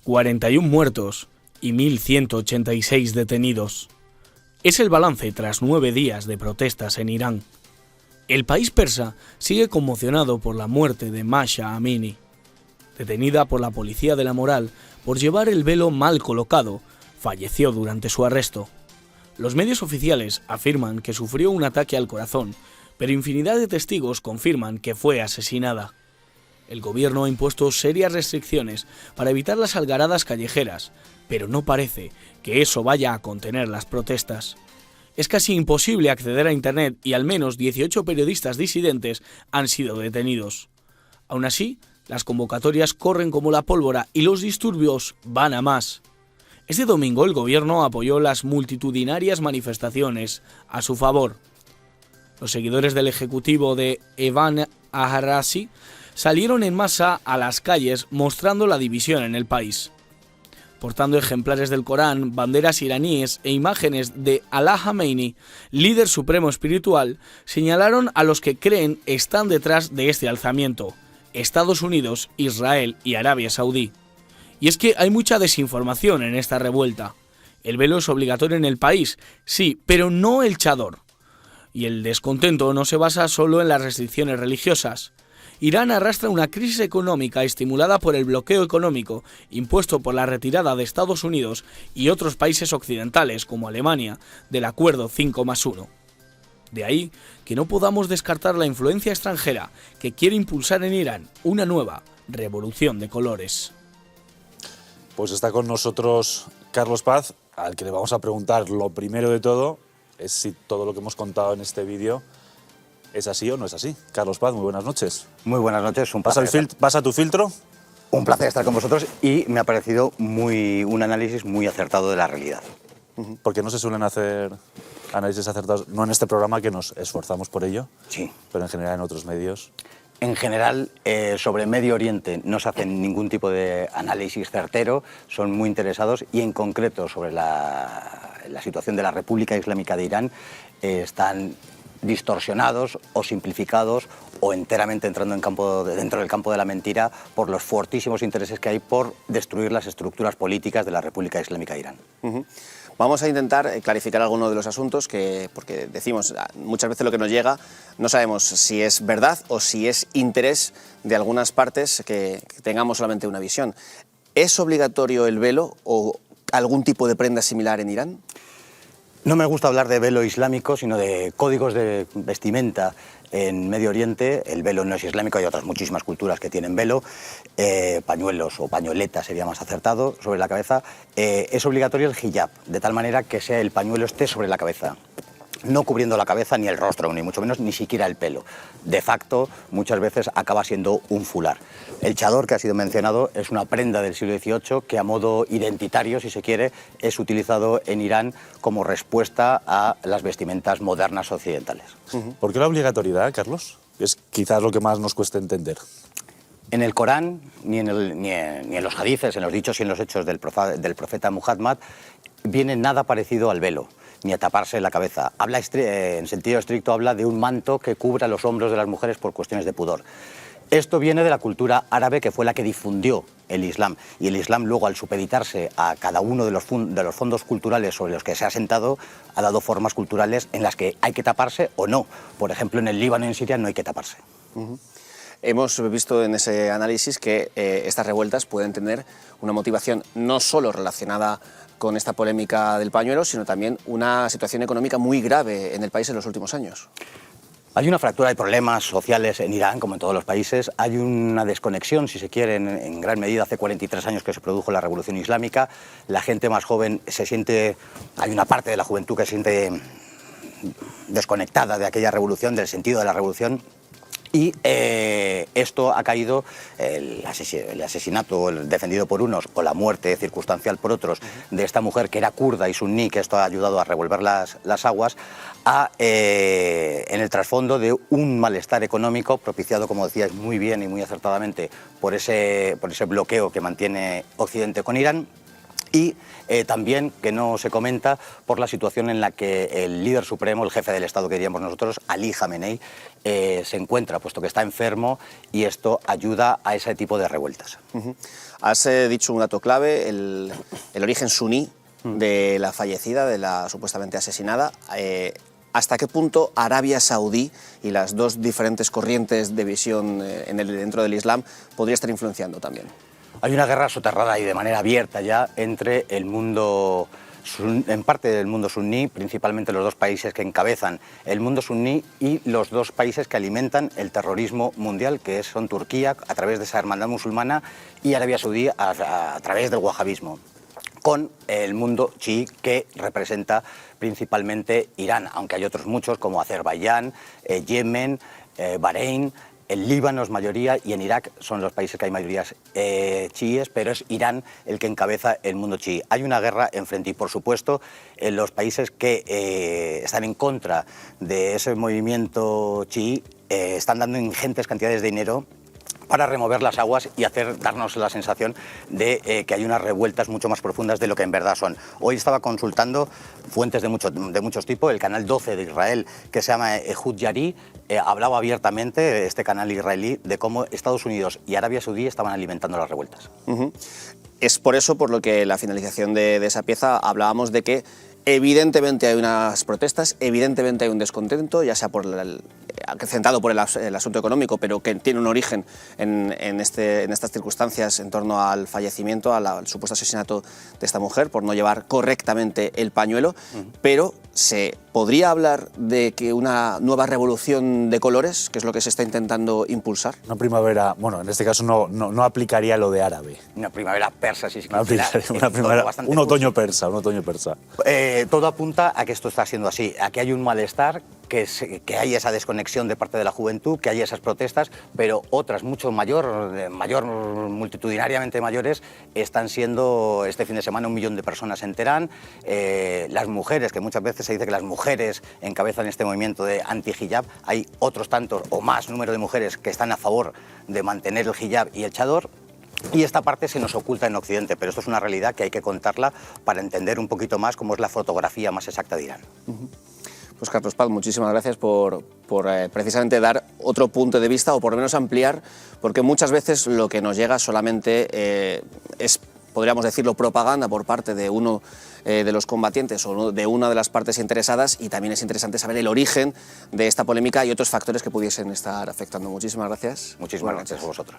41 muertos y 1.186 detenidos. Es el balance tras 9 días de protestas en Irán. El país persa sigue conmocionado por la muerte de Mahsa Amini, detenida por la policía de la moral por llevar el velo mal colocado. Falleció durante su arresto. Los medios oficiales afirman que sufrió un ataque al corazón, pero infinidad de testigos confirman que fue asesinada. El gobierno ha impuesto serias restricciones para evitar las algaradas callejeras, pero no parece que eso vaya a contener las protestas. Es casi imposible acceder a Internet y al menos 18 periodistas disidentes han sido detenidos. Aún así, las convocatorias corren como la pólvora y los disturbios van a más. Este domingo el gobierno apoyó las multitudinarias manifestaciones a su favor. Los seguidores del ejecutivo de Evan Aharasi salieron en masa a las calles mostrando la división en el país. Portando ejemplares del Corán, banderas iraníes e imágenes de Alá Jamenei, líder supremo espiritual, señalaron a los que creen están detrás de este alzamiento: Estados Unidos, Israel y Arabia Saudí. Y es que hay mucha desinformación en esta revuelta. El velo es obligatorio en el país, sí, pero no el chador. Y el descontento no se basa solo en las restricciones religiosas. Irán arrastra una crisis económica estimulada por el bloqueo económico impuesto por la retirada de Estados Unidos y otros países occidentales como Alemania del Acuerdo 5+1. De ahí que no podamos descartar la influencia extranjera que quiere impulsar en Irán una nueva revolución de colores. Pues está con nosotros Carlos Paz, al que le vamos a preguntar lo primero de todo, es si todo lo que hemos contado en este vídeo es así o no es así. Carlos Paz, muy buenas noches. Muy buenas noches, un placer. ¿Pasa tu filtro? Un placer estar con vosotros y me ha parecido un análisis muy acertado de la realidad. Porque no se suelen hacer análisis acertados, no en este programa, que nos esforzamos por ello, sí, pero en general en otros medios. En general, sobre Medio Oriente no se hacen ningún tipo de análisis certero, son muy interesados, y en concreto sobre la situación de la República Islámica de Irán están distorsionados o simplificados o enteramente entrando dentro del campo de la mentira por los fortísimos intereses que hay por destruir las estructuras políticas de la República Islámica de Irán. Vamos a intentar clarificar algunos de los asuntos porque decimos muchas veces lo que nos llega, no sabemos si es verdad o si es interés de algunas partes que tengamos solamente una visión. ¿Es obligatorio el velo o algún tipo de prenda similar en Irán? No me gusta hablar de velo islámico, sino de códigos de vestimenta en Medio Oriente. El velo no es islámico, hay otras muchísimas culturas que tienen velo, pañuelos o pañoletas sería más acertado, sobre la cabeza. Es obligatorio el hijab, de tal manera que el pañuelo esté sobre la cabeza, no cubriendo la cabeza ni el rostro, ni mucho menos, ni siquiera el pelo. De facto, muchas veces acaba siendo un fular. El chador, que ha sido mencionado, es una prenda del siglo XVIII que a modo identitario, si se quiere, es utilizado en Irán como respuesta a las vestimentas modernas occidentales. ¿Por qué la obligatoriedad, Carlos? Es quizás lo que más nos cuesta entender. En el Corán, ni en los hadices, en los dichos y en los hechos del profeta Muhammad, viene nada parecido al velo, ni a taparse la cabeza. En sentido estricto habla de un manto que cubra los hombros de las mujeres por cuestiones de pudor. Esto viene de la cultura árabe, que fue la que difundió el Islam, y el Islam luego, al supeditarse a cada uno de los fondos culturales sobre los que se ha sentado, ha dado formas culturales en las que hay que taparse o no. Por ejemplo, en el Líbano y en Siria no hay que taparse. Hemos visto en ese análisis que estas revueltas pueden tener una motivación no solo relacionada con esta polémica del pañuelo, sino también una situación económica muy grave en el país en los últimos años. Hay una fractura de problemas sociales en Irán, como en todos los países. Hay una desconexión, si se quiere, en gran medida. Hace 43 años que se produjo la Revolución Islámica. La gente más joven hay una parte de la juventud que se siente desconectada de aquella revolución, del sentido de la revolución. Y esto ha caído, el asesinato defendido por unos o la muerte circunstancial por otros de esta mujer que era kurda y suní, que esto ha ayudado a revolver las aguas, en el trasfondo de un malestar económico propiciado, como decíais muy bien y muy acertadamente, por ese bloqueo que mantiene Occidente con Irán. Y también, que no se comenta, por la situación en la que el líder supremo, el jefe del Estado que diríamos nosotros, Ali Khamenei, se encuentra, puesto que está enfermo, y esto ayuda a ese tipo de revueltas. Has dicho un dato clave, el origen suní de la fallecida, de la supuestamente asesinada. ¿Hasta qué punto Arabia Saudí y las dos diferentes corrientes de visión dentro del Islam podría estar influenciando también? Hay una guerra soterrada y de manera abierta ya entre el mundo, en parte del mundo suní, principalmente los dos países que encabezan el mundo suní y los dos países que alimentan el terrorismo mundial, que son Turquía a través de esa hermandad musulmana y Arabia Saudí a través del wahabismo, con el mundo chií que representa principalmente Irán, aunque hay otros muchos como Azerbaiyán, Yemen, Bahrein. El Líbano es mayoría y en Irak son los países que hay mayorías chiíes, pero es Irán el que encabeza el mundo chií. Hay una guerra enfrente y, por supuesto, los países que están en contra de ese movimiento chií están dando ingentes cantidades de dinero para remover las aguas y darnos la sensación de que hay unas revueltas mucho más profundas de lo que en verdad son. Hoy estaba consultando fuentes de muchos tipos, el canal 12 de Israel, que se llama Ehud Yari, hablaba abiertamente, este canal israelí, de cómo Estados Unidos y Arabia Saudí estaban alimentando las revueltas. Es por eso por lo que en la finalización de esa pieza hablábamos de que evidentemente hay unas protestas, evidentemente hay un descontento, ya sea acrecentado por el asunto económico, pero que tiene un origen en estas circunstancias en torno al fallecimiento, al supuesto asesinato de esta mujer por no llevar correctamente el pañuelo, pero ¿se podría hablar de que una nueva revolución de colores, que es lo que se está intentando impulsar? Una primavera, bueno, en este caso no aplicaría lo de árabe. Una primavera persa, sí, sí. Un otoño persa, un otoño persa. Todo apunta a que esto está siendo así, a que hay un malestar, que hay esa desconexión de parte de la juventud, que hay esas protestas, pero otras mucho multitudinariamente mayores, están siendo este fin de semana 1 millón de personas en Teherán. Las mujeres, que muchas veces se dice que las mujeres encabezan este movimiento de anti-hijab, hay otros tantos o más número de mujeres que están a favor de mantener el hijab y el chador. Y esta parte se nos oculta en Occidente, pero esto es una realidad que hay que contarla para entender un poquito más cómo es la fotografía más exacta de Irán. Pues Carlos Paz, muchísimas gracias por precisamente dar otro punto de vista, o por lo menos ampliar, porque muchas veces lo que nos llega solamente es, podríamos decirlo, propaganda por parte de uno de los combatientes o de una de las partes interesadas, y también es interesante saber el origen de esta polémica y otros factores que pudiesen estar afectando. Muchísimas gracias. Muchísimas gracias a vosotros.